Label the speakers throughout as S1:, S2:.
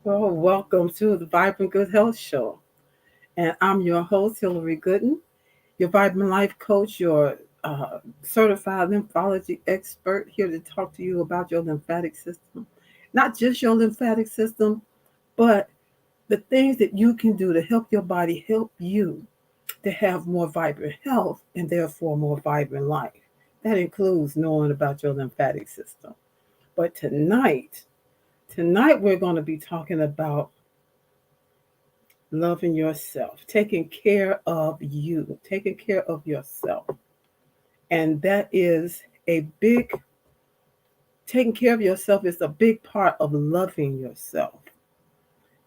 S1: Well, welcome to the Vibrant Good Health Show. And I'm your host, Hillary Gooden, your Vibrant Life Coach, your certified lymphology expert, here to talk to you about your lymphatic system. Not just your lymphatic system, but the things that you can do to help your body help you to have more vibrant health and therefore more vibrant life. That includes knowing about your lymphatic system. But tonight we're going to be talking about loving yourself, taking care of you, taking care of yourself. And that is a big, taking care of yourself is a big part of loving yourself.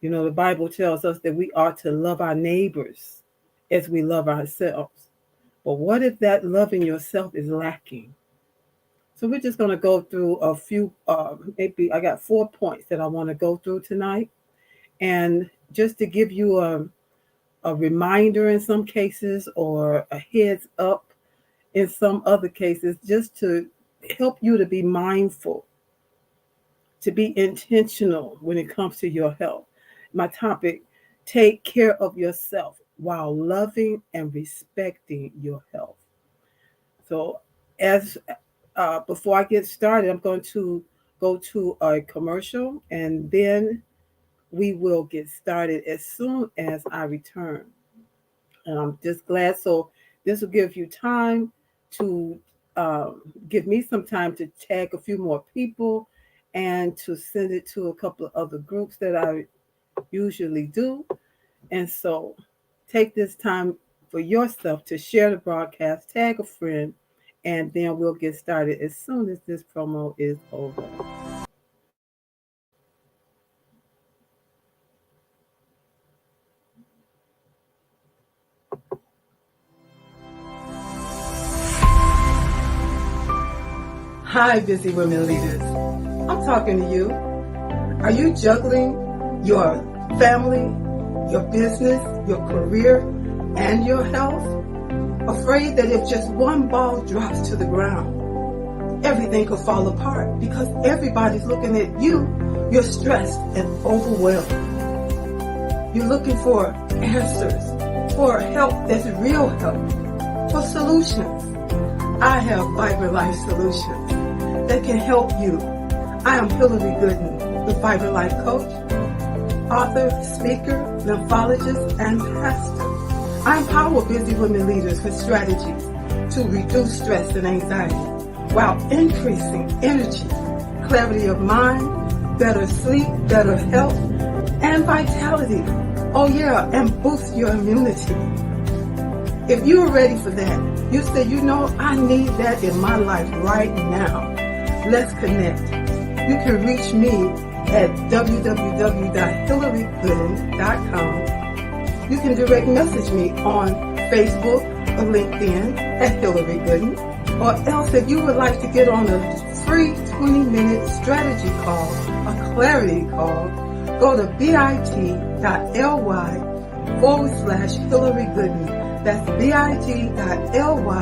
S1: You know, the Bible tells us that we are to love our neighbors as we love ourselves. But what if that loving yourself is lacking? So we're just going to go through a few, maybe I got 4 points that I want to go through tonight. And just to give you a reminder in some cases or a heads up in some other cases, just to help you to be mindful, to be intentional when it comes to your health. My topic: take care of yourself while loving and respecting your health. So, as before I get started, I'm going to go to a commercial and then we will get started as soon as I return. And I'm just glad. So this will give you time to um, give me some time to tag a few more people and to send it to a couple of other groups that I usually do. And so take this time for yourself to share the broadcast, tag a friend, and then we'll get started as soon as this promo is over. Hi, busy women leaders. I'm talking to you. Are you juggling your family, your business, your career, and your health? Afraid that if just one ball drops to the ground, everything could fall apart because everybody's looking at you. You're stressed and overwhelmed. You're looking for answers, for help that's real help, for solutions. I have Vibrant Life Solutions that can help you. I am Hillary Gooden, the Vibrant Life Coach, author, speaker, lymphologist, and pastor. I empower busy women leaders with strategies to reduce stress and anxiety while increasing energy, clarity of mind, better sleep, better health, and vitality. Oh yeah, and boost your immunity. If you are ready for that, you say, I need that in my life right now. Let's connect. You can reach me at www.hillarygooden.com. You can direct message me on Facebook or LinkedIn at Hillary Gooden. Or else if you would like to get on a free 20-minute strategy call, a clarity call, go to bit.ly/Hillary Gooden. That's bit.ly/Hillary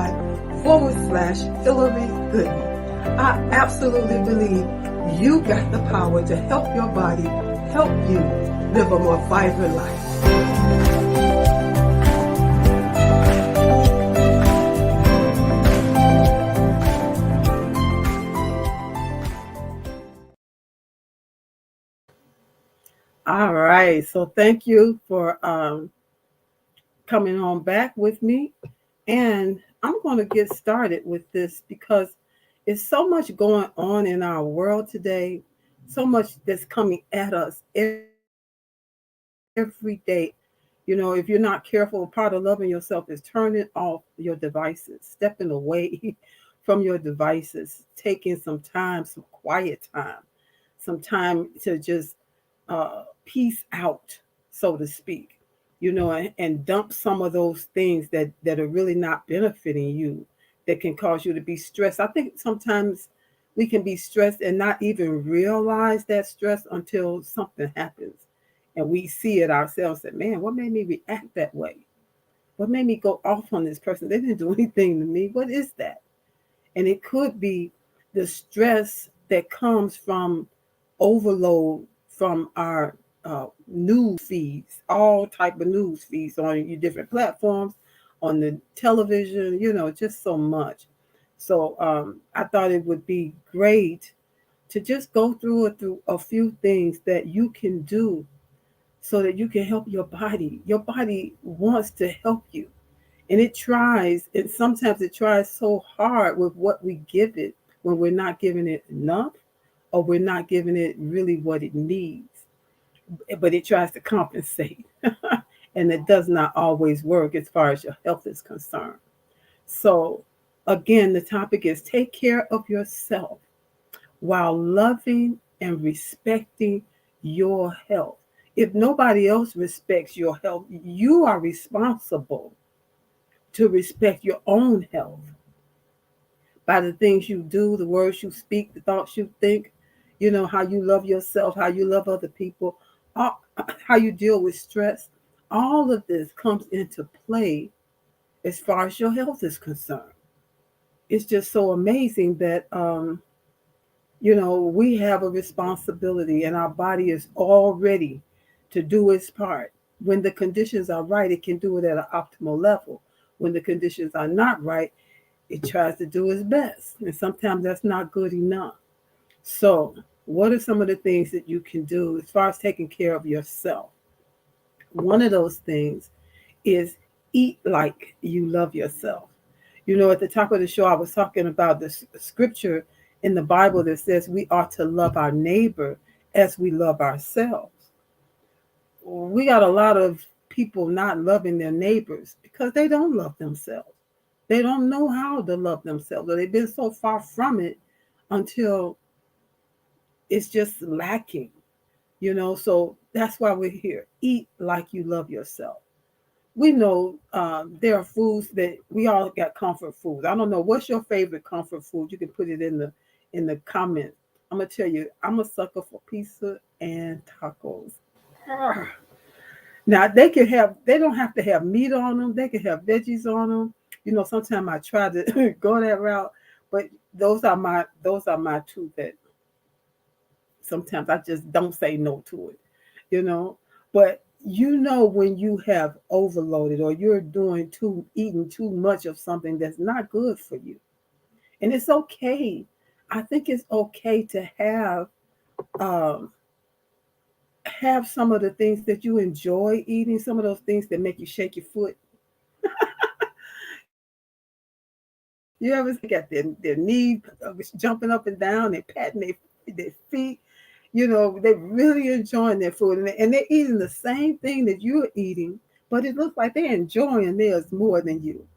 S1: Gooden. I absolutely believe you got the power to help your body, help you live a more vibrant life. All right. So thank you for coming on back with me. And I'm going to get started with this because it's so much going on in our world today, so much that's coming at us every day. You know, if you're not careful, part of loving yourself is turning off your devices, stepping away from your devices, taking some time, some quiet time, some time to just peace out, so to speak, and dump some of those things that are really not benefiting you, that can cause you to be stressed. I think sometimes we can be stressed and not even realize that stress until something happens and we see it ourselves that, man, what made me react that way? What made me go off on this person? They didn't do anything to me. What is that? And it could be the stress that comes from overload from our news feeds, all type of news feeds on your different platforms, on the television, just so much. So I thought it would be great to just go through a few things that you can do so that you can help your body. Your body wants to help you. And it tries, and sometimes it tries so hard with what we give it when we're not giving it enough or we're not giving it really what it needs. But it tries to compensate. And it does not always work as far as your health is concerned. So, again, the topic is take care of yourself while loving and respecting your health. If nobody else respects your health, you are responsible to respect your own health by the things you do, the words you speak, the thoughts you think, how you love yourself, how you love other people, how you deal with stress. All of this comes into play as far as your health is concerned. It's just so amazing that we have a responsibility and our body is all ready to do its part. When the conditions are right, it can do it at an optimal level. When the conditions are not right, it tries to do its best. And sometimes that's not good enough. So, what are some of the things that you can do as far as taking care of yourself? One of those things is eat like you love yourself. At the top of the show, I was talking about the scripture in the Bible that says we ought to love our neighbor as we love ourselves. We got a lot of people not loving their neighbors because they don't love themselves. They don't know how to love themselves, or they've been so far from it until it's just lacking, So that's why we're here. Eat like you love yourself. We know there are foods that we all got comfort foods. I don't know what's your favorite comfort food. You can put it in the comments. I'm gonna tell you, I'm a sucker for pizza and tacos. Ah. Now they don't have to have meat on them. They can have veggies on them. Sometimes I try to go that route, but those are my two that sometimes I just don't say no to it. You know, but when you have overloaded or you're eating too much of something that's not good for you, and it's okay. I think it's okay to um, have some of the things that you enjoy eating, some of those things that make you shake your foot. You ever got their knee jumping up and down and patting their feet? They're really enjoying their food and they're eating the same thing that you're eating, but it looks like they're enjoying theirs more than you.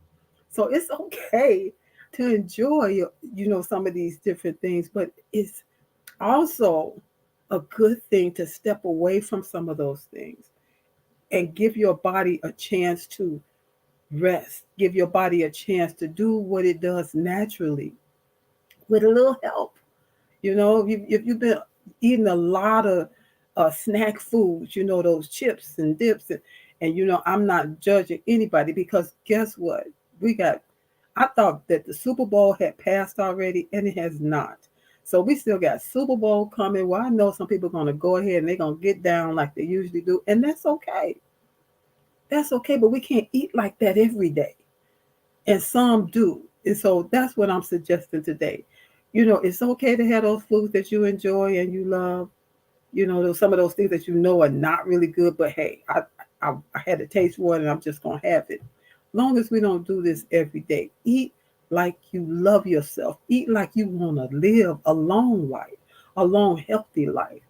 S1: So it's okay to enjoy, some of these different things, but it's also a good thing to step away from some of those things and give your body a chance to rest, give your body a chance to do what it does naturally with a little help. If you've been eating a lot of snack foods, those chips and dips, and I'm not judging anybody because guess what? I thought that the Super Bowl had passed already, and it has not. So we still got Super Bowl coming. Well, I know some people are going to go ahead and they're going to get down like they usually do, and that's okay. That's okay, but we can't eat like that every day. And some do. And so that's what I'm suggesting today. It's okay to have those foods that you enjoy and you love. Some of those things that are not really good, but hey, I had a taste for it and I'm just going to have it. Long as we don't do this every day. Eat like you love yourself. Eat like you want to live a long life, a long, healthy life.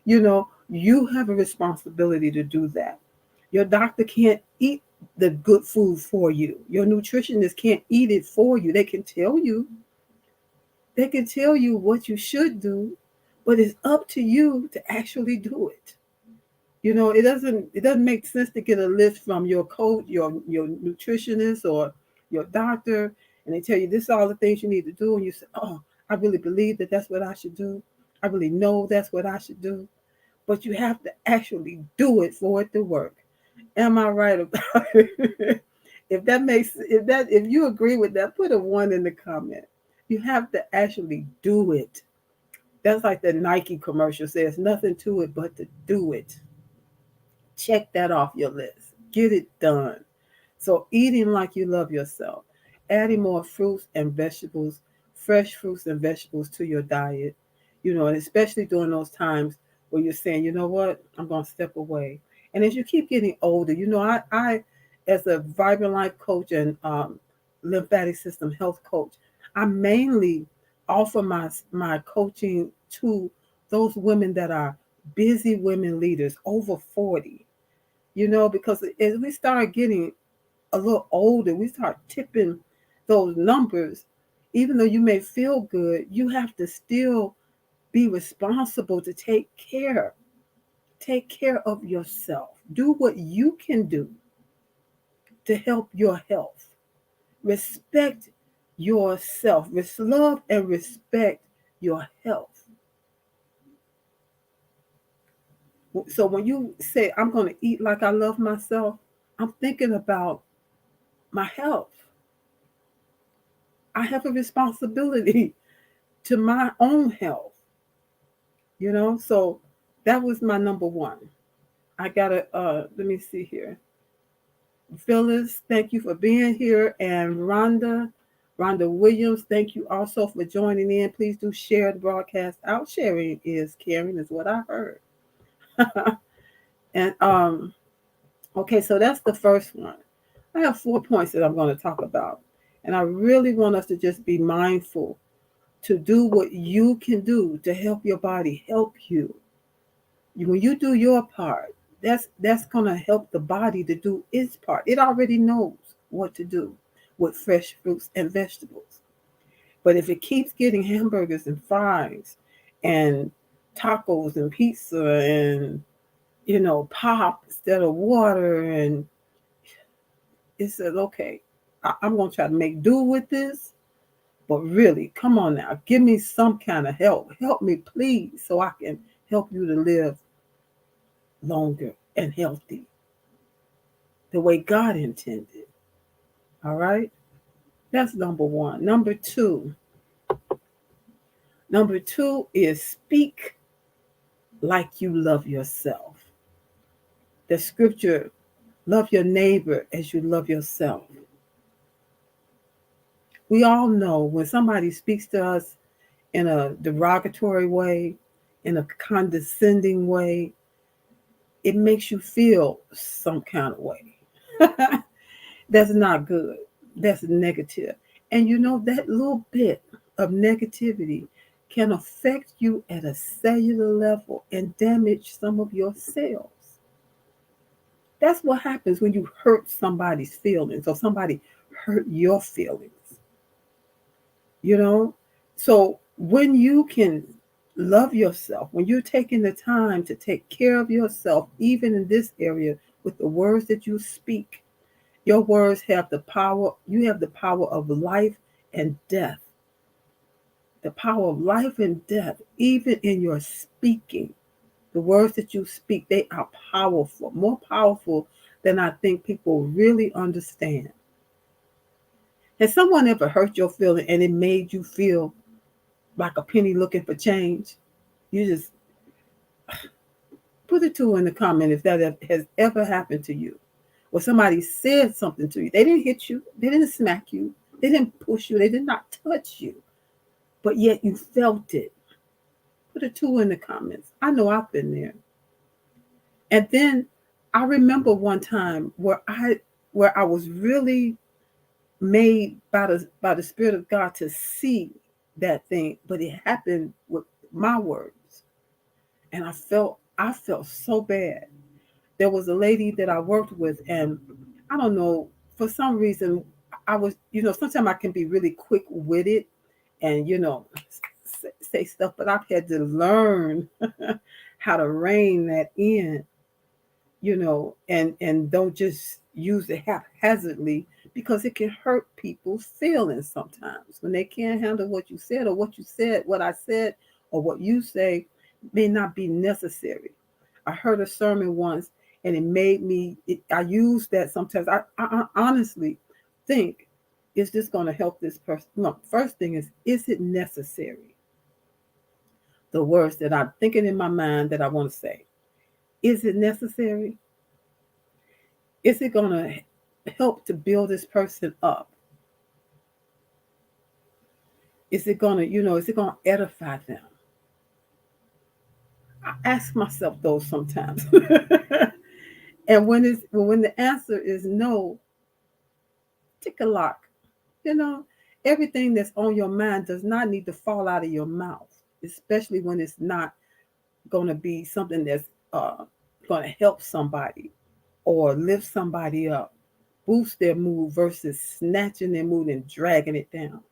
S1: You have a responsibility to do that. Your doctor can't eat the good food for you. Your nutritionist can't eat it for you. They can tell you what you should do, but it's up to you to actually do it. It doesn't make sense to get a list from your coach, your nutritionist or your doctor, and they tell you this is all the things you need to do, and you say, "Oh, I really believe that that's what I should do. I really know that's what I should do." But you have to actually do it for it to work. Am I right about it? If you agree with that, put a one in the comment. You have to actually do it. That's like the Nike commercial says, nothing to it but to do it. Check that off your list. Get it done. So eating like you love yourself, adding more fruits and vegetables, fresh fruits and vegetables to your diet, and especially during those times where you're saying, you know what, I'm going to step away. And as you keep getting older, I as a Vibrant Life coach and lymphatic system health coach, I mainly offer my coaching to those women that are busy women leaders over 40, because as we start getting a little older, we start tipping those numbers. Even though you may feel good, you have to still be responsible to take care of yourself. Do what you can do to help your health. Respect yourself. Love and respect your health. So when you say, I'm going to eat like I love myself, I'm thinking about my health. I have a responsibility to my own health. So that was my number one. I gotta let me see here. Phyllis, thank you for being here. And Rhonda Williams, thank you also for joining in. Please do share the broadcast out. Sharing is caring, is what I heard. And okay, so that's the first one. I have 4 points that I'm going to talk about. And I really want us to just be mindful to do what you can do to help your body help you. When you do your part, that's going to help the body to do its part. It already knows what to do with fresh fruits and vegetables. But if it keeps getting hamburgers and fries and tacos and pizza and pop instead of water, and it says, okay, I'm going to try to make do with this. But really, come on now, give me some kind of help. Help me, please, so I can help you to live longer and healthy the way God intended. All right? That's number one. Number two is speak like you love yourself. The scripture, love your neighbor as you love yourself. We all know when somebody speaks to us in a derogatory way, in a condescending way, it makes you feel some kind of way. That's not good. That's negative. And that little bit of negativity can affect you at a cellular level and damage some of your cells. That's what happens when you hurt somebody's feelings or somebody hurt your feelings. you know so when you can love yourself, when you're taking the time to take care of yourself, even in this area, with the words that you speak, your words have the power. You have the power of life and death. The power of life and death, even in your speaking. The words that you speak, they are powerful, more powerful than I think people really understand. Has someone ever hurt your feeling and it made you feel like a penny looking for change? You just put a two in the comment if that has ever happened to you. Or somebody said something to you. They didn't hit you. They didn't smack you. They didn't push you. They did not touch you. But yet you felt it. Put a two in the comments. I know I've been there. And then I remember one time where I was really made by the Spirit of God to see that thing, but it happened with my words. And I felt so bad. There was a lady that I worked with, and I don't know, for some reason I was, sometimes I can be really quick with it and say stuff, but I've had to learn how to rein that in, and don't just use it haphazardly, because it can hurt people's feelings sometimes when they can't handle what you said, or what I said, or what you say may not be necessary. I heard a sermon once, and it made me. I use that sometimes. I honestly think, is this going to help this person? No. First thing is it necessary? the words that I'm thinking in my mind that I want to say. Is it necessary? Is it going to help to build this person up? Is it going to, is it going to edify them? I ask myself those sometimes. And when the answer is no, tick a lock. You know, everything that's on your mind does not need to fall out of your mouth, especially when it's not going to be something that's going to help somebody or lift somebody up, boost their mood versus snatching their mood and dragging it down.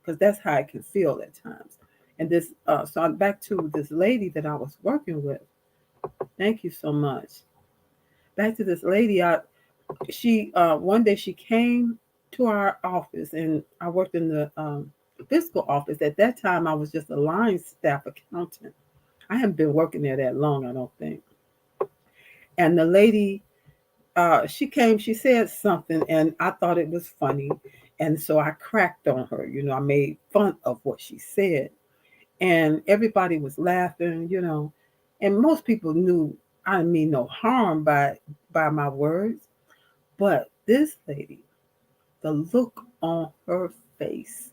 S1: Because that's how it can feel at times. And so I'm back to this lady that I was working with. Thank you so much. Back to this lady. She one day she came to our office, and I worked in the fiscal office. At that time, I was just a line staff accountant. I haven't been working there that long, I don't think. And the lady, she came, she said something, and I thought it was funny. And so I cracked on her. I made fun of what she said. And everybody was laughing. And most people knew I didn't mean no harm by my words. But this lady, the look on her face,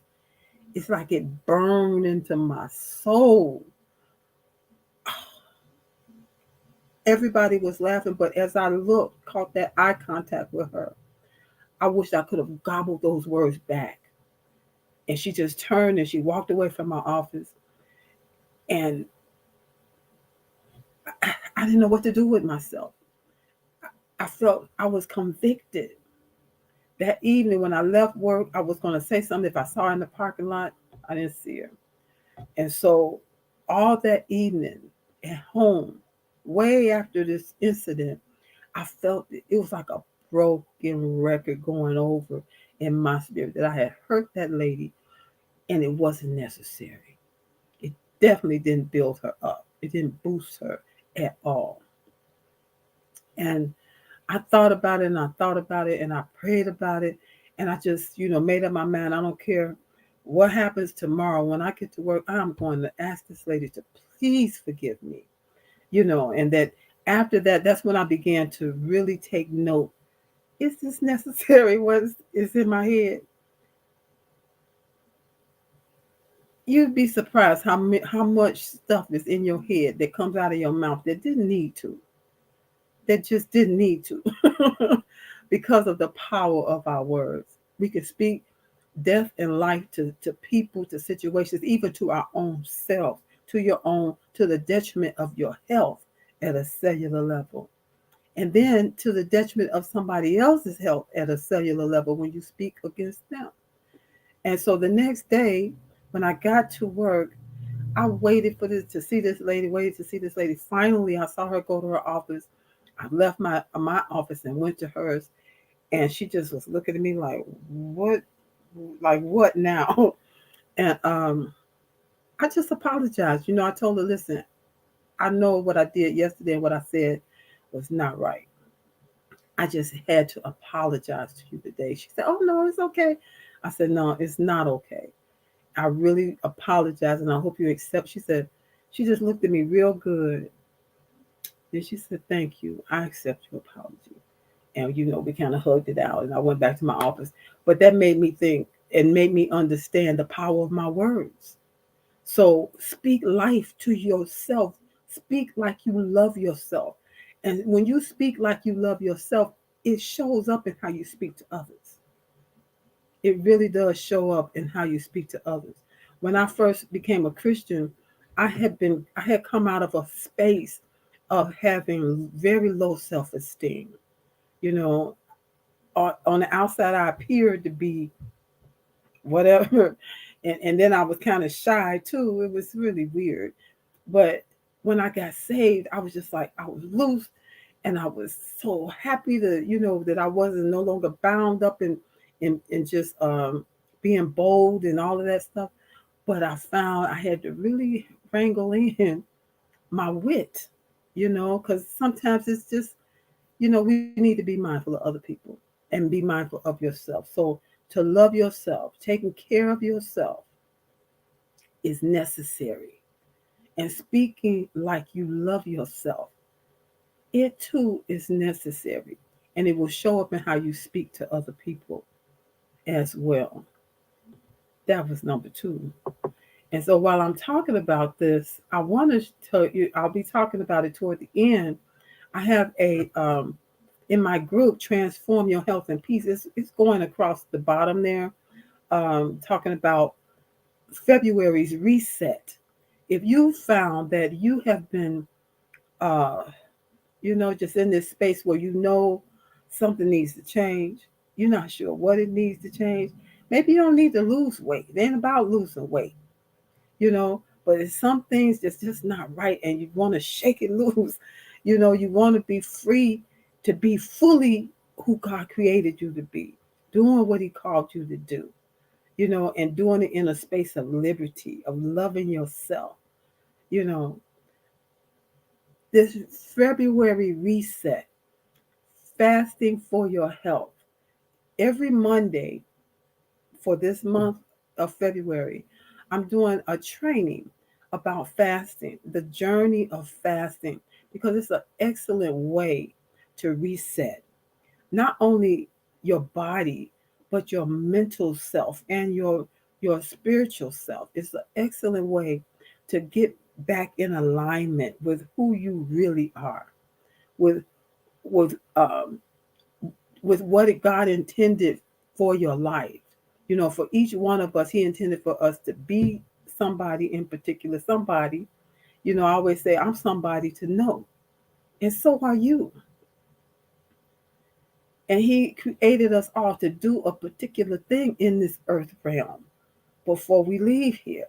S1: it's like it burned into my soul. Everybody was laughing, but as I looked, caught that eye contact with her, I wish I could have gobbled those words back. And she just turned and she walked away from my office. And I didn't know what to do with myself. I felt I was convicted. That evening when I left work, I was going to say something. If I saw her in the parking lot, I didn't see her. And so all that evening at home, way after this incident, I felt it was like a broken record going over in my spirit that I had hurt that lady and it wasn't necessary. It definitely didn't build her up. It didn't boost her at all. And I thought about it and I thought about it and I prayed about it and I just, made up my mind. I don't care what happens tomorrow when I get to work. I'm going to ask this lady to please forgive me, and that after that, that's when I began to really take note. Is this necessary? What is in my head? You'd be surprised how much stuff is in your head that comes out of your mouth that didn't need to, that just didn't need to, because of the power of our words. We can speak death and life to people, to situations, even to our own self, to the detriment of your health at a cellular level. And then to the detriment of somebody else's health at a cellular level when you speak against them. And so the next day, when I got to work, I waited to see this lady, waited to see this lady. Finally, I saw her go to her office. I left my office and went to hers. And she just was looking at me what? Like, what now? And I just apologized. I told her, listen, I know what I did yesterday and what I said was not right. I just had to apologize to you today. She said, oh, no, it's okay. I said, no, it's not okay. I really apologize and I hope you accept. She just looked at me real good. Then she said, thank you. I accept your apology. And, we kind of hugged it out and I went back to my office. But that made me think and made me understand the power of my words. So speak life to yourself. Speak like you love yourself. And when you speak like you love yourself, it shows up in how you speak to others. It really does show up in how you speak to others. When I first became a Christian, I had come out of a space of having very low self-esteem. You know, on the outside, I appeared to be whatever. And then I was kind of shy too. It was really weird. But when I got saved, I was just like, I was loose and I was so happy that I wasn't no longer bound up in just being bold and all of that stuff. But I found I had to really wrangle in my wit, because sometimes it's just, we need to be mindful of other people and be mindful of yourself. So to love yourself, taking care of yourself is necessary. and speaking like you love yourself, it too is necessary. And it will show up in how you speak to other people as well. That was number two. And so while I'm talking about this, I want to tell you, I'll be talking about it toward the end. I have in my group, Transform Your Health and Peace. It's going across the bottom there, talking about February's reset. If you found that you have been, uh, just in this space where something needs to change, you're not sure what it needs to change. Maybe you don't need to lose weight. It ain't about losing weight, but it's some things that's just not right, and you want to shake it loose. You want to be free to be fully who God created you to be, doing what He called you to do, and doing it in a space of liberty, of loving yourself. You know, this February reset, fasting for your health. Every Monday for this month of February, I'm doing a training about fasting, the journey of fasting, because it's an excellent way to reset not only your body, but your mental self and your spiritual self. It's an excellent way to get back in alignment with who you really are, with with um, with what God intended for your life. For each one of us, He intended for us to be somebody in particular. Somebody, I always say, I'm somebody to know, and so are you. And He created us all to do a particular thing in this earth realm before we leave here.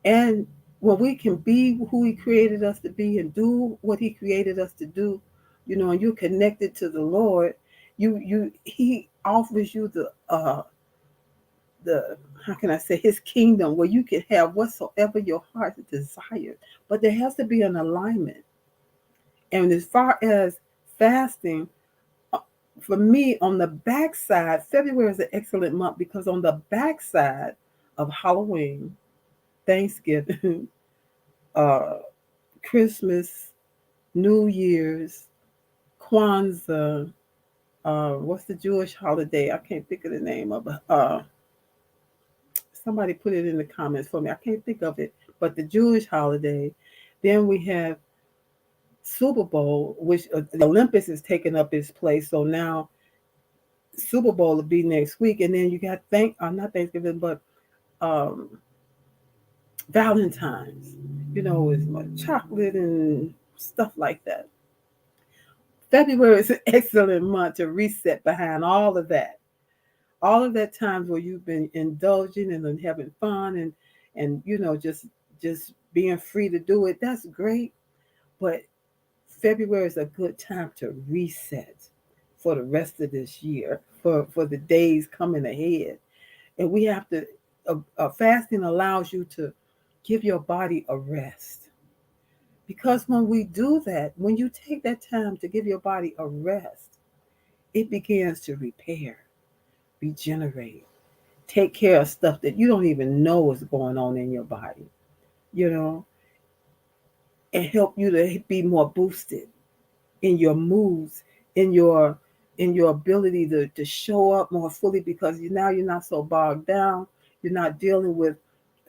S1: And when we can be who He created us to be and do what He created us to do, and you're connected to the Lord, He offers you the how can I say, His kingdom, where you can have whatsoever your heart desires. But there has to be an alignment. And as far as fasting, for me, on the backside, February is an excellent month because on the backside of Halloween, Thanksgiving, uh, Christmas, New Year's, Kwanzaa, what's the Jewish holiday? I can't think of the name of it. Somebody put it in the comments for me. I can't think of it. But the Jewish holiday. Then we have Super Bowl, which the Olympics is taking up its place. So now Super Bowl will be next week, and then you got not Thanksgiving, but um, Valentine's. With chocolate and stuff like that. February is an excellent month to reset behind all of that. All of that times where you've been indulging and having fun and just being free to do it. That's great, but February is a good time to reset for the rest of this year, for the days coming ahead. And we have to, fasting allows you to give your body a rest. Because when we do that, when you take that time to give your body a rest, it begins to repair, regenerate, take care of stuff that you don't even know is going on in your body, you know, and help you to be more boosted in your moods, in your ability to show up more fully because now you're not so bogged down. You're not dealing with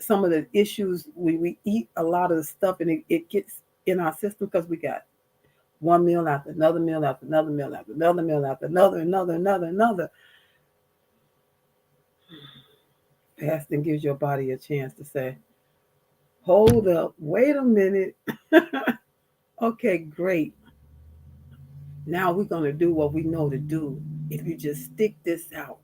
S1: some of the issues. We eat a lot of the stuff and it gets in our system because we got one meal after another meal after another meal after another meal after another. Fasting gives your body a chance to say, hold up, wait a minute. Okay, great. Now we're going to do what we know to do. If you just stick this out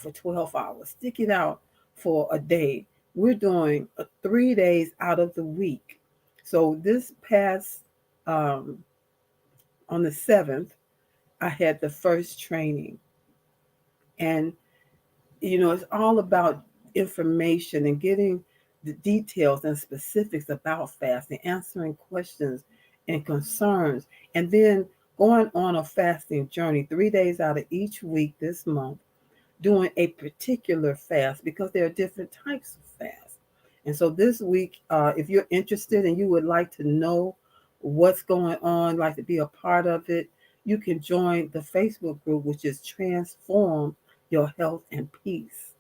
S1: for 12 hours, stick it out for a day. We're doing 3 days out of the week. So this past, um, on the 7th, I had the first training. And, it's all about information and getting the details and specifics about fasting, answering questions and concerns, and then going on a fasting journey 3 days out of each week this month, doing a particular fast because there are different types of fast. And so this week, if you're interested and you would like to know what's going on, like to be a part of it, you can join the Facebook group, which is Transform Your Health and Peace.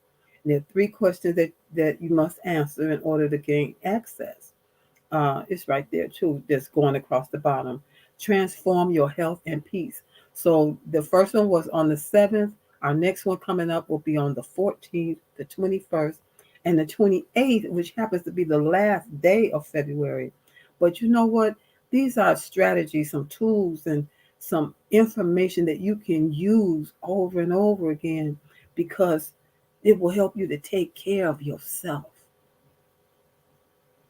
S1: And there are 3 questions that you must answer in order to gain access. It's right there too, that's going across the bottom. Transform your health and peace. So the first one was on the 7th. Our next one coming up will be on the 14th, the 21st, and the 28th, which happens to be the last day of February. But you know what? These are strategies, some tools, and some information that you can use over and over again because it will help you to take care of yourself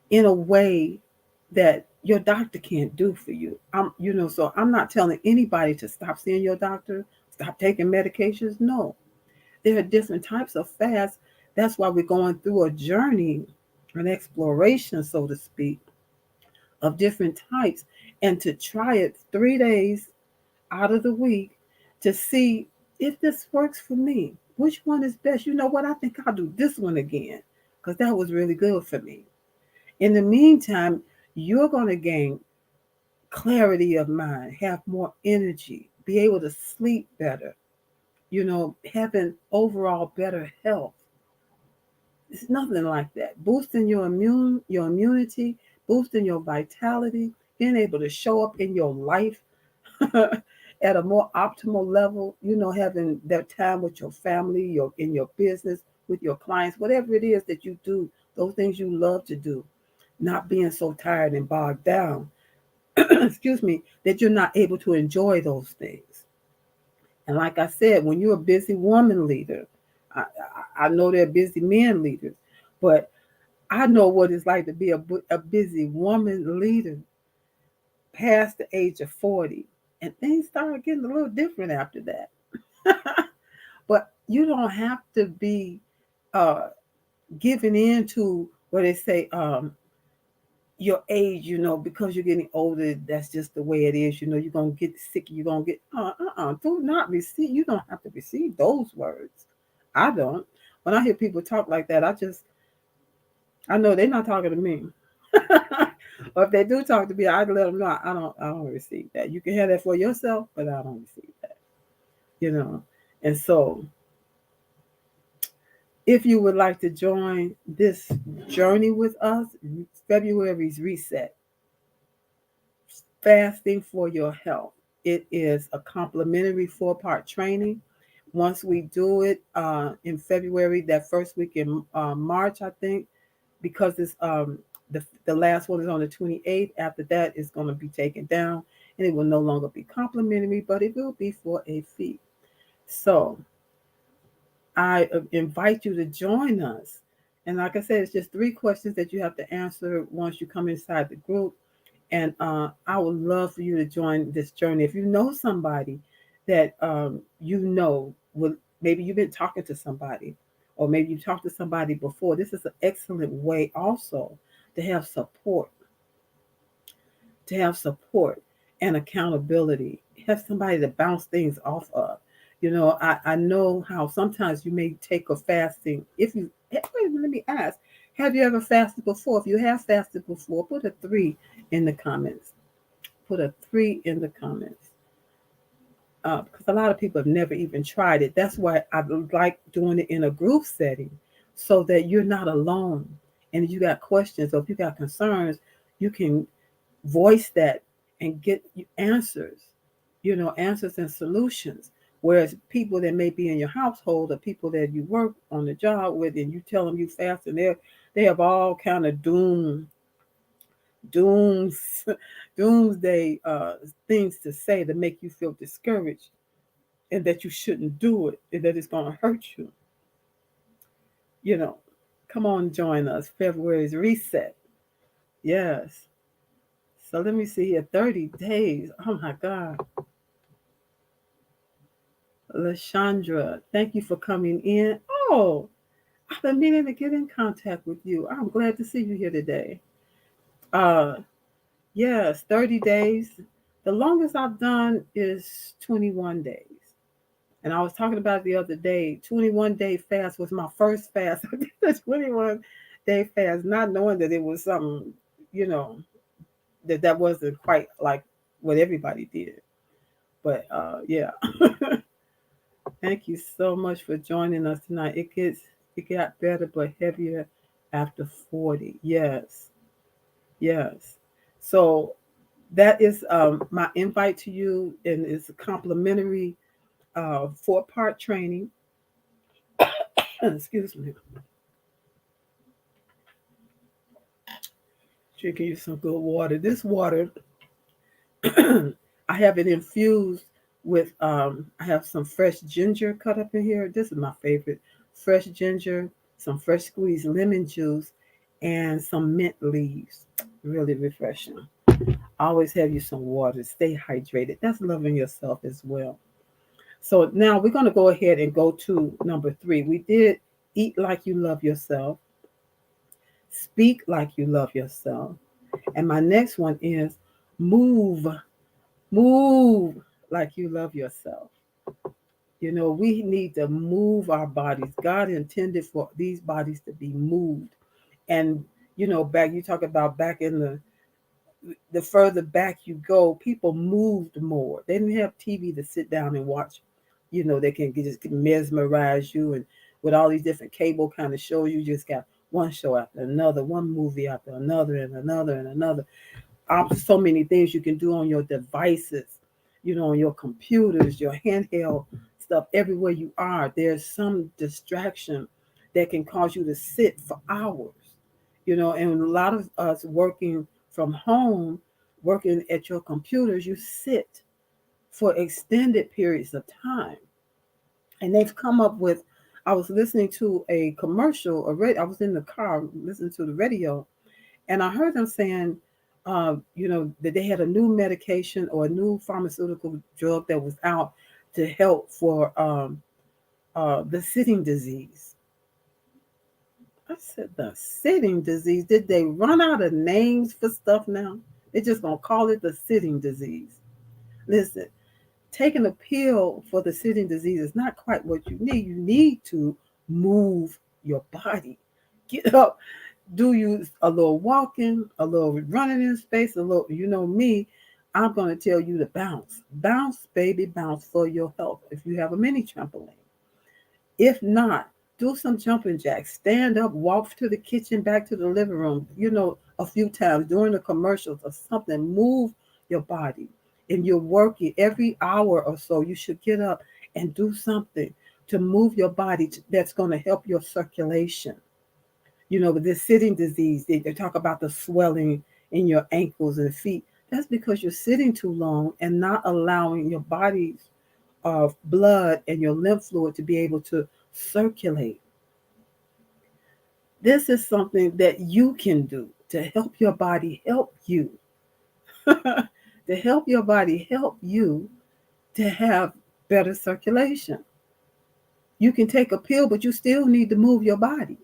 S1: in a way that your doctor can't do for you. So I'm not telling anybody to stop seeing your doctor, stop taking medications. No, there are different types of fasts. That's why we're going through a journey, an exploration, so to speak, of different types, and to try it 3 days out of the week to see if this works for me. Which one is best? You know what? I think I'll do this one again because that was really good for me. In the meantime, you're going to gain clarity of mind, have more energy, be able to sleep better, having overall better health. It's nothing like that. Boosting your immunity, boosting your vitality, being able to show up in your life at a more optimal level, having that time with your family, in your business, with your clients, whatever it is that you do, those things you love to do, not being so tired and bogged down, excuse me, that you're not able to enjoy those things. And like I said, when you're a busy woman leader, I know they're busy men leaders, but I know what it's like to be a busy woman leader past the age of 40. And things start getting a little different after that. But you don't have to be uh, giving in to what they say, your age, because you're getting older, that's just the way it is. You're gonna get sick. You're gonna get do not receive. You don't have to receive those words. I don't. When I hear people talk like that, I know they're not talking to me. Or if they do talk to me, I let them know I don't receive that. You can have that for yourself, but I don't receive that. You know. And so, if you would like to join this journey with us, February's reset, fasting for your health. It is a complimentary 4-part training. Once we do it in February, that first week in March, I think, because it's the last one is on the 28th. After that, it's going to be taken down, and it will no longer be complimentary, but it will be for a fee. So I invite you to join us. And like I said, it's just 3 questions that you have to answer once you come inside the group. And I would love for you to join this journey. If you know somebody that would, maybe you've been talking to somebody, or maybe you talked to somebody before, this is an excellent way also to have support, and accountability. Have somebody to bounce things off of. I know how sometimes you may take a fasting. Wait, let me ask, have you ever fasted before? If you have fasted before, put a 3 in the comments. Put a 3 in the comments. Because a lot of people have never even tried it. That's why I like doing it in a group setting so that you're not alone. And if you got questions or if you got concerns, you can voice that and get answers, answers and solutions. Whereas people that may be in your household or people that you work on the job with and you tell them you fast and they have all kind of dooms doomsday things to say to make you feel discouraged and that you shouldn't do it and that it's going to hurt you. you know Come on, join us. February's reset. Yes. So let me see here. 30 days. Oh my God. Lashandra, thank you for coming in. Oh, I've been meaning to get in contact with you. I'm glad to see you here today. uh yes, 30 days. The longest I've done is 21 days. And I was talking about it the other day. 21-day fast was my first fast. I did the 21 day fast, not knowing that it was something, you know, that wasn't quite like what everybody did. But yeah, thank you so much for joining us tonight. It got better but heavier after 40. Yes, yes. So that is my invite to you, and it's a complimentary 4-part training. Excuse me. Drinking you some good water. This water, I have it infused with. I have some fresh ginger cut up in here. This is my favorite. Fresh ginger, some fresh squeezed lemon juice, and some mint leaves. Really refreshing. Always have you some water. Stay hydrated. That's loving yourself as well. So now we're going to go ahead and go to number 3. We did eat like you love yourself, speak like you love yourself. And my next one is move, move like you love yourself. You know, we need to move our bodies. God intended for these bodies to be moved. And, you know, back, you talk about back in the further back you go, people moved more. They didn't have TV to sit down and watch. You know, they can just mesmerize you, and with all these different cable kind of shows, you just got one show after another, one movie after another, and another and another. So many things you can do on your devices, you know, on your computers, your handheld stuff. Everywhere you are, there's some distraction that can cause you to sit for hours, you know. And a lot of us working from home, working at your computers, you sit for extended periods of time. And they've come up with, I was listening to a commercial already. I was in the car listening to the radio, and I heard them saying, you know, that they had a new medication or a new pharmaceutical drug that was out to help for the sitting disease. I said, the sitting disease? Did they run out of names for stuff now? They're just going to call it the sitting disease. Listen, taking a pill for the sitting disease is not quite what you need. You need to move your body. Get up, do you a little walking, a little running in space, a little, you know me, I'm going to tell you to bounce. Bounce, baby, bounce for your health if you have a mini trampoline. If not, do some jumping jacks. Stand up, walk to the kitchen, back to the living room, you know, a few times during the commercials or something. Move your body. And you're working every hour or so, you should get up and do something to move your body that's going to help your circulation. You know, with this sitting disease, they talk about the swelling in your ankles and feet. That's because you're sitting too long and not allowing your body's blood and your lymph fluid to be able to circulate. This is something that you can do to help your body help you, to help your body help you to have better circulation. You can take a pill, but you still need to move your body,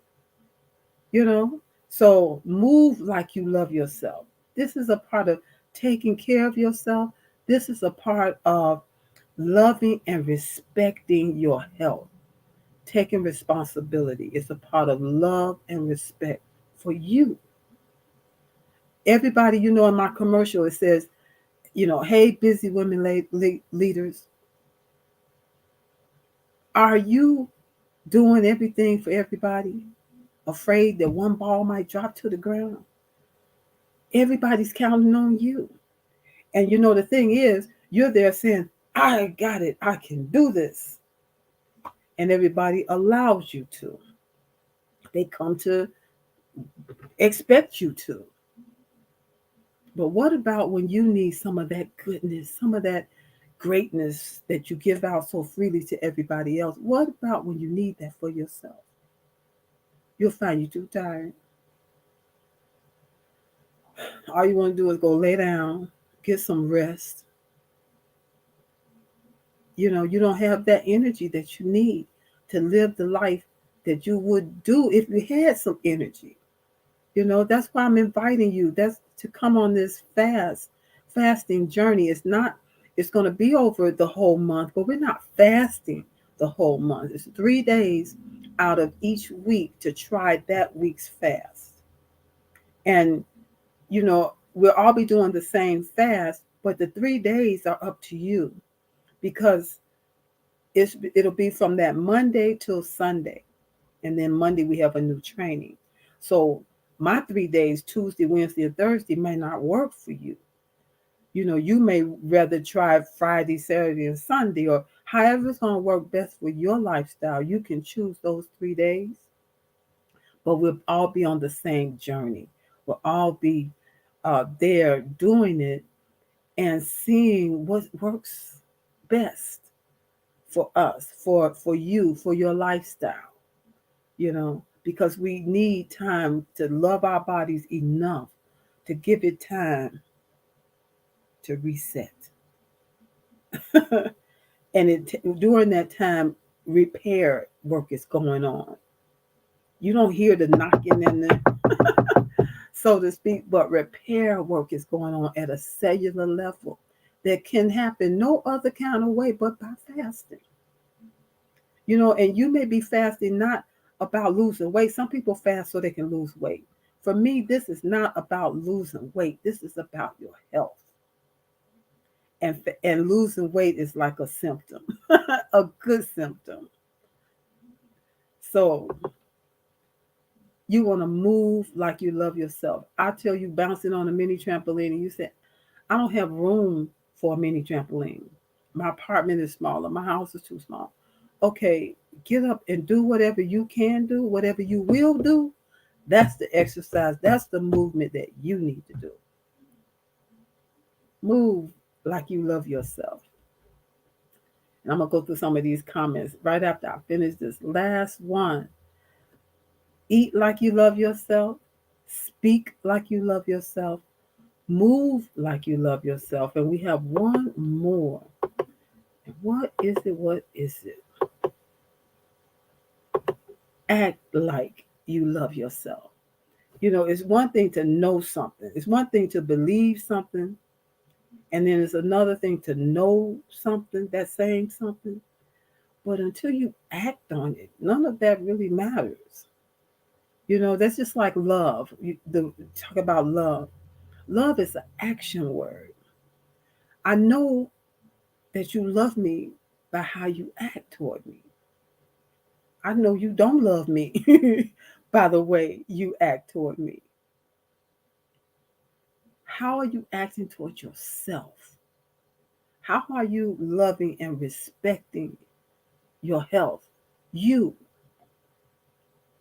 S1: you know? So move like you love yourself. This is a part of taking care of yourself. This is a part of loving and respecting your health. Taking responsibility is a part of love and respect for you. Everybody, you know, in my commercial, it says, you know, hey, busy women leaders, are you doing everything for everybody? Afraid that one ball might drop to the ground? Everybody's counting on you. And you know, the thing is, you're there saying, I got it. I can do this. And everybody allows you to. They come to expect you to. But what about when you need some of that goodness, some of that greatness that you give out so freely to everybody else? What about when you need that for yourself? You'll find you're too tired. All you want to do is go lay down, get some rest. You know, you don't have that energy that you need to live the life that you would do if you had some energy. You know, that's why I'm inviting you. That's to come on this fasting journey. It's not, it's going to be over the whole month, but we're not fasting. the whole month. It's 3 days out of each week to try that week's fast. And, we'll all be doing the same fast, but the 3 days are up to you because it'll be from that Monday till Sunday. And then Monday we have a new training. So my 3 days, Tuesday, Wednesday, and Thursday, may not work for you. You may rather try Friday, Saturday, and Sunday, or however it's going to work best for your lifestyle. You can choose those 3 days, but we'll all be on the same journey. We'll all be there doing it and seeing what works best for us, for you, for your lifestyle, because we need time to love our bodies enough to give it time to reset. And during that time, repair work is going on. You don't hear the knocking and the so to speak, but repair work is going on at a cellular level that can happen no other kind of way but by fasting. And you may be fasting not about losing weight. Some people fast so they can lose weight. For me, this is not about losing weight. This is about your health. And losing weight is like a symptom, a good symptom. So you want to move like you love yourself. I tell you, bouncing on a mini trampoline, and you say, I don't have room for a mini trampoline. My apartment is smaller. My house is too small. Okay, get up and do whatever you can do, whatever you will do. That's the exercise. That's the movement that you need to do. Move like you love yourself. And I'm going to go through some of these comments right after I finish this last one. Eat like you love yourself. Speak like you love yourself. Move like you love yourself. And we have one more. What is it? What is it? Act like you love yourself. It's one thing to know something. It's one thing to believe something. And then it's another thing to know something, that same something. But until you act on it, none of that really matters. That's just like love. Talk about love. Love is an action word. I know that you love me by how you act toward me. I know you don't love me by the way you act toward me. How are you acting toward yourself? How are you loving and respecting your health? You.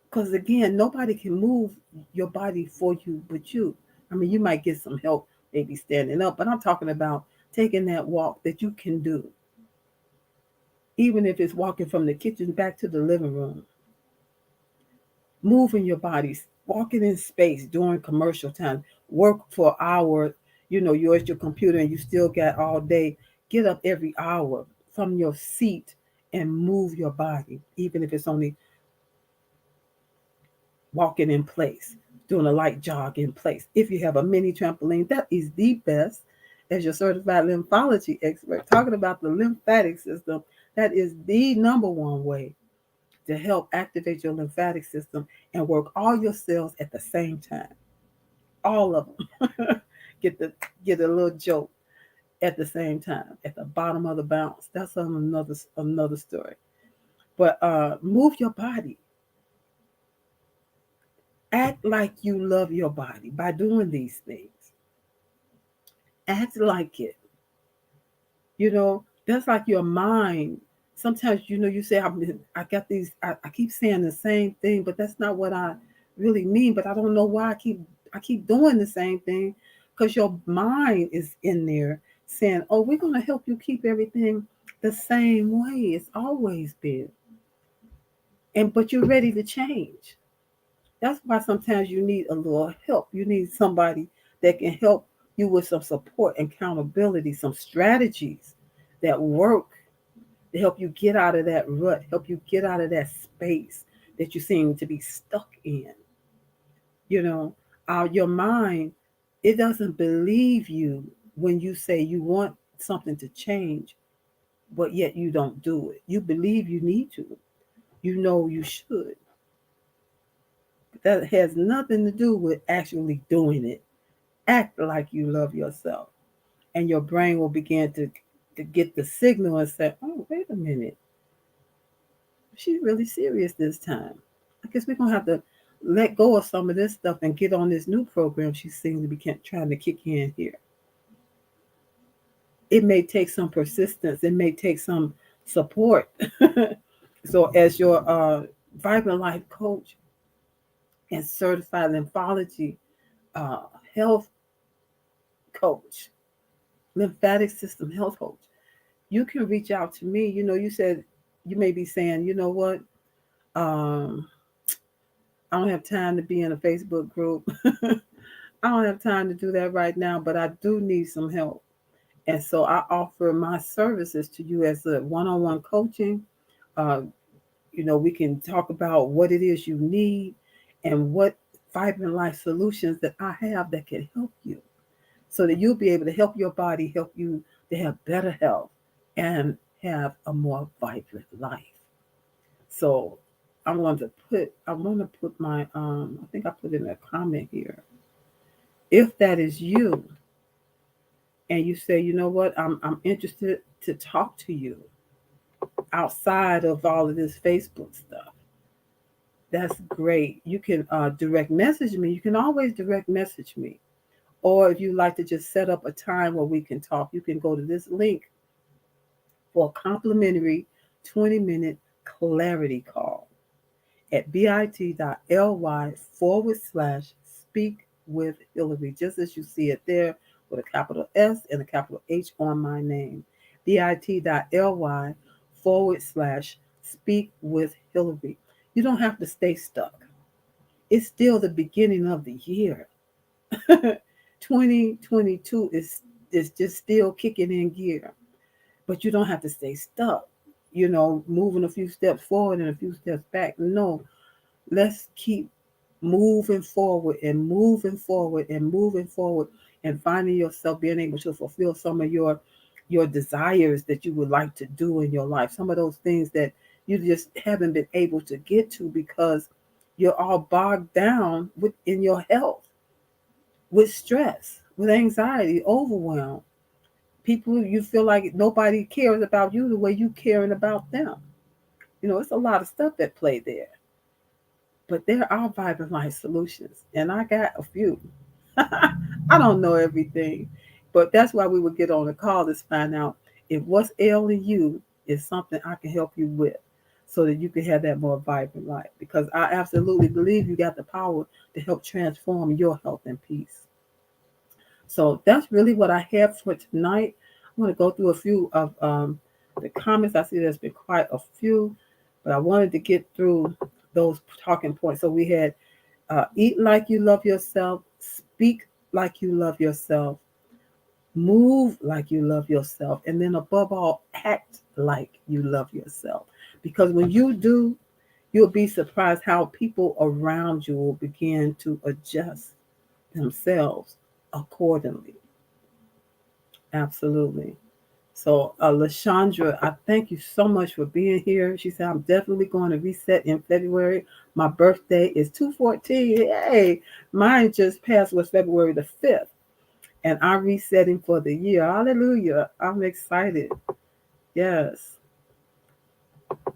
S1: Because again, nobody can move your body for you but you. I mean, you might get some help, maybe standing up, but I'm talking about taking that walk that you can do. Even if it's walking from the kitchen back to the living room, moving your bodies, walking in space during commercial time, work for an hour, you're at your computer and you still got all day. Get up every hour from your seat and move your body, even if it's only walking in place, doing a light jog in place. If you have a mini trampoline, that is the best. As your certified lymphology expert, talking about the lymphatic system, that is the number one way to help activate your lymphatic system and work all your cells at the same time. All of them. get a little joke at the same time, at the bottom of the bounce. That's another story. But move your body. Act like you love your body by doing these things. Act like it. That's like your mind. Sometimes, you say, I got these, I keep saying the same thing, but that's not what I really mean. But I don't know why I keep doing the same thing, because your mind is in there saying, oh, we're going to help you keep everything the same way it's always been. But you're ready to change. That's why sometimes you need a little help. You need somebody that can help you with some support and accountability, some strategies that work to help you get out of that rut, help you get out of that space that you seem to be stuck in. Your mind, it doesn't believe you when you say you want something to change, but yet you don't do it. You believe you need to. You know you should. But that has nothing to do with actually doing it. Act like you love yourself. And your brain will begin to get the signal and say, oh, wait a minute. She's really serious this time. I guess we're going to have to let go of some of this stuff and get on this new program she seems to be trying to kick in here. It may take some persistence. It may take some support. So, as your Vibrant Life coach and certified lymphology uh, health coach, lymphatic system health coach, you can reach out to me. You said you may be saying, you know what, um, I don't have time to be in a Facebook group. I don't have time to do that right now, but I do need some help. And so I offer my services to you as a one-on-one coaching. Uh, we can talk about what it is you need and what Vibrant Life solutions that I have that can help you so that you'll be able to help your body, help you to have better health and have a more vibrant life. So I want to put my I think I put in a comment here. If that is you and you say, you know what, I'm interested to talk to you outside of all of this Facebook stuff. That's great. You can direct message me. You can always direct message me. Or if you like to just set up a time where we can talk, you can go to this link for a complimentary 20-minute clarity call at bit.ly/speak with Hillary, just as you see it there with a capital S and a capital H on my name. bit.ly/speak with Hillary. You don't have to stay stuck. It's still the beginning of the year. 2022 is just still kicking in gear, but you don't have to stay stuck. Moving a few steps forward and a few steps back. No, let's keep moving forward and moving forward and moving forward and finding yourself being able to fulfill some of your desires that you would like to do in your life. Some of those things that you just haven't been able to get to because you're all bogged down in your health, with stress, with anxiety, overwhelm. People, you feel like nobody cares about you the way you caring about them. It's a lot of stuff that play there. But there are Vibrant Life solutions, and I got a few. I don't know everything, but that's why we would get on a call to find out if what's ailing you is something I can help you with so that you can have that more vibrant life. Because I absolutely believe you got the power to help transform your health and peace. So that's really what I have for tonight. I'm going to go through a few of the comments. I see there's been quite a few, but I wanted to get through those talking points. So we had eat like you love yourself, speak like you love yourself, move like you love yourself, and then above all, act like you love yourself. Because when you do, you'll be surprised how people around you will begin to adjust themselves accordingly. Absolutely. So, Lashandra, I thank you so much for being here. She said, I'm definitely going to reset in February. My birthday is 2/14. Hey, mine just passed was February the 5th. And I'm resetting for the year. Hallelujah. I'm excited. Yes.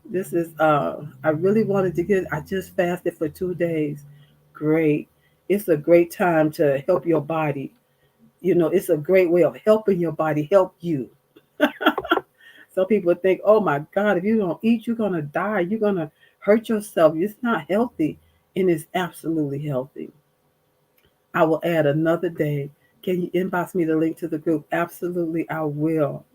S1: This is, I really wanted to I just fasted for 2 days. Great. It's a great time to help your body. It's a great way of helping your body help you. Some people think, oh my God, if you don't eat, you're going to die. You're going to hurt yourself. It's not healthy. And it's absolutely healthy. I will add another day. Can you inbox me the link to the group? Absolutely, I will.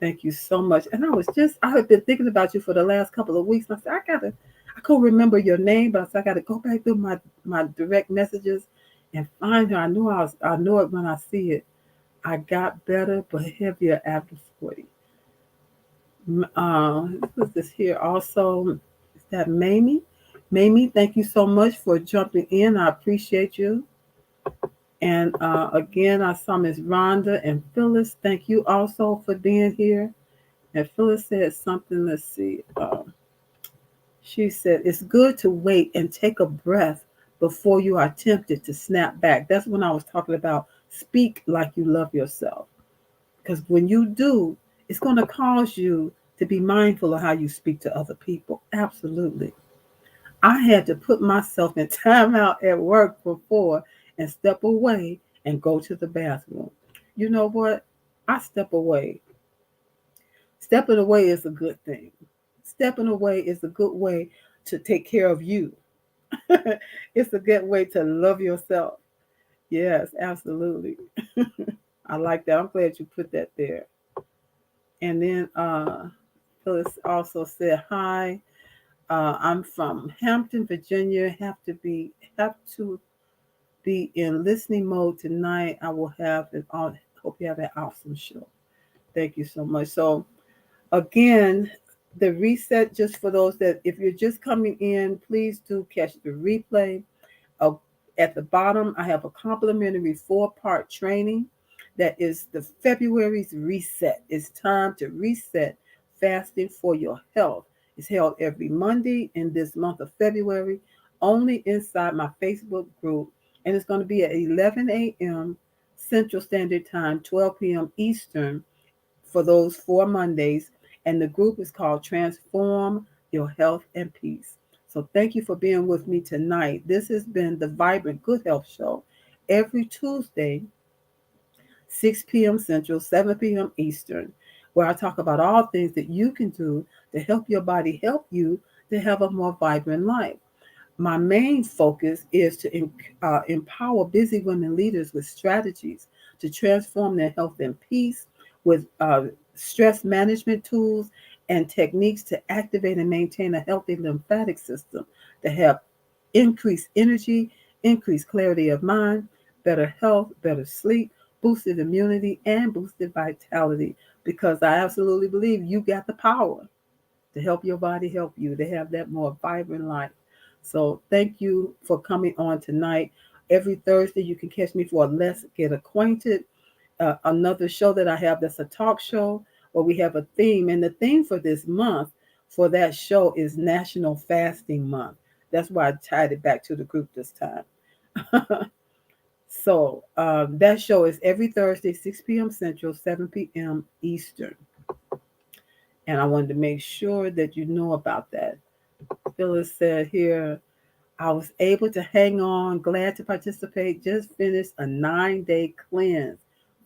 S1: Thank you so much. And I have been thinking about you for the last couple of weeks. I said, I couldn't remember your name, but I said, I got to go back through my direct messages and find her. I know it when I see it. I got better but heavier after 40. Who's this here also? Is that Mamie? Mamie, thank you so much for jumping in. I appreciate you. And again, I saw Miss Rhonda and Phyllis. Thank you also for being here. And Phyllis said something, let's see. She said, it's good to wait and take a breath before you are tempted to snap back. That's when I was talking about speak like you love yourself. Because when you do, it's going to cause you to be mindful of how you speak to other people. Absolutely. I had to put myself in timeout at work before and step away and go to the bathroom. You know what? I step away. Stepping away is a good thing. Stepping away is a good way to take care of you. It's a good way to love yourself. Yes, absolutely. I like that. I'm glad you put that there. And then Phyllis also said, "Hi, I'm from Hampton, Virginia. Have to be in listening mode tonight. I will have an hope you have an awesome show. Thank you so much." So again, the reset, just for those that if you're just coming in, please do catch the replay. Uh, at the bottom, I have a complimentary 4-part training that is the February's reset. It's time to reset fasting for your health. It's held every Monday in this month of February, only inside my Facebook group, and it's going to be at 11 a.m. Central Standard Time, 12 p.m. Eastern for those 4 Mondays. And the group is called Transform Your Health and Peace. So thank you for being with me tonight. This has been the Vibrant Good Health Show every Tuesday, 6 p.m. Central, 7 p.m. Eastern, where I talk about all things that you can do to help your body help you to have a more vibrant life. My main focus is to empower busy women leaders with strategies to transform their health and peace, with stress management tools and techniques to activate and maintain a healthy lymphatic system, to have increased energy, increased clarity of mind, better health, better sleep, boosted immunity, and boosted vitality. Because I absolutely believe you got the power to help your body help you to have that more vibrant life. So thank you for coming on tonight. Every Thursday you can catch me for Let's Get Acquainted, another show that I have that's a talk show where we have a theme. And the theme for this month for that show is National Fasting Month. That's why I tied it back to the group this time. So that show is every Thursday, 6 p.m. Central, 7 p.m. Eastern. And I wanted to make sure that you know about that. Phyllis said here, I was able to hang on, glad to participate, just finished a 9-day cleanse.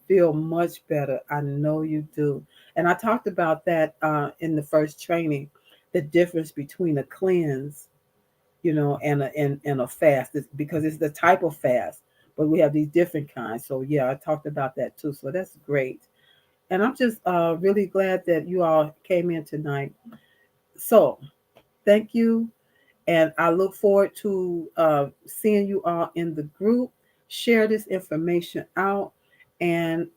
S1: Feel much better. I know you do. And I talked about that in the first training, the difference between a cleanse, and a fast. Because it's the type of fast, but we have these different kinds. So yeah, I talked about that too. So that's great. And I'm just really glad that you all came in tonight. So thank you. And I look forward to seeing you all in the group. Share this information out. And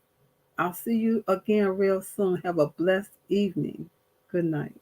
S1: I'll see you again real soon. Have a blessed evening. Good night.